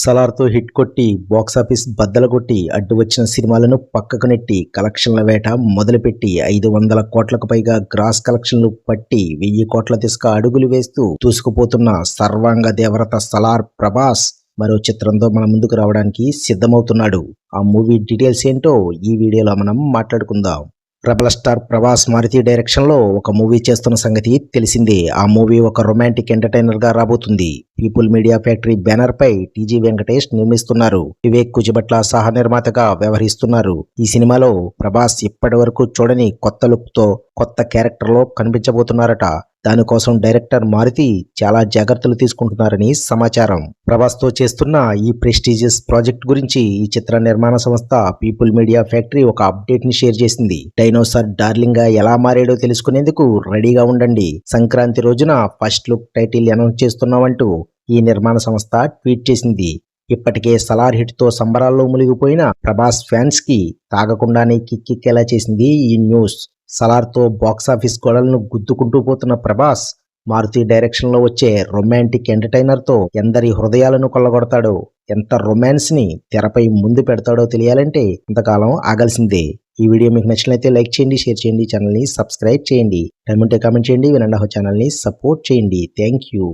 సలార్తో hit కొట్టి box office బద్దలగొట్టి అడ్డు వచ్చిన సినిమాలను పక్కకు నెట్టి కలెక్షన్ల వేట మొదలుపెట్టి 500 కోట్లకు పైగా గ్రాస్ కలెక్షన్లు పట్టి 1000 కోట్ల దిశగా అడుగులు వేస్తూ దూసుకుపోతున్న సర్వాంగ దేవరత సలార్ ప్రభాస్ మరో చిత్రంతో మన ముందుకు రావడానికి సిద్ధమవుతున్నాడు. ఆ మూవీ డీటెయిల్స్ ఏంటో ఈ వీడియోలో మనం మాట్లాడుకుందాం. Rebel star Prabhas Maruthi direction లో ఒక మూవీ చేస్తున్న సంగతి తెలిసిందే. ఆ మూవీ ఒక రొమాంటిక్ ఎంటర్టైనర్ గా రాబోతుంది. పీపుల్ మీడియా ఫ్యాక్టరీ బ్యానర్ పై టీజీ వెంకటేష్ నిర్మిస్తున్నారు. వివేక్ కుజిబట్ల సహ నిర్మాతగా వ్యవహరిస్తున్నారు. ఈ సినిమాలో ప్రభాస్ ఇప్పటి వరకు చూడని కొత్త లుక్ తో కొత్త క్యారెక్టర్ లో కనిపించబోతున్నారట. దానికోసం డైరెక్టర్ మారుతి చాలా జాగ్రత్తలు తీసుకుంటున్నారని సమాచారం. ప్రభాస్ తో చేస్తున్న ఈ ప్రెస్టీజియస్ ప్రాజెక్ట్ గురించి ఈ చిత్ర నిర్మాణ సంస్థ పీపుల్ మీడియా ఫ్యాక్టరీ ఒక అప్డేట్ ని షేర్ చేసింది. డైనోసార్ డార్లింగ్ గా ఎలా మారాడో తెలుసుకునేందుకు రెడీగా ఉండండి. సంక్రాంతి రోజున ఫస్ట్ లుక్ టైటిల్ అనౌన్స్ చేస్తున్నామంటూ ఈ నిర్మాణ సంస్థ ట్వీట్ చేసింది. ఇప్పటికే సలార్ హిట్ తో సంబరాల్లో మునిగిపోయిన ప్రభాస్ ఫ్యాన్స్ కి తాగకుండానే కిక్కిక్కేలా చేసింది ఈ న్యూస్. సలార్ తో బాక్సాఫీస్ గోడలను గుద్దుకుంటూ పోతున్న ప్రభాస్ మారుతి డైరెక్షన్ లో వచ్చే రొమాంటిక్ ఎంటర్టైనర్ తో ఎందరి హృదయాలను కొల్లగొడతాడో, ఎంత రొమాన్స్ ని తెరపై ముందు పెడతాడో తెలియాలంటే ఇంతకాలం ఆగాల్సిందే. ఈ వీడియో మీకు నచ్చినట్లయితే లైక్ చేయండి, షేర్ చేయండి, ఛానల్ ని సబ్స్క్రైబ్ చేయండి. టైం ఉంటే కామెంట్ చేయండి, వినండి ఛానల్ ని సపోర్ట్ చేయండి. Thank you.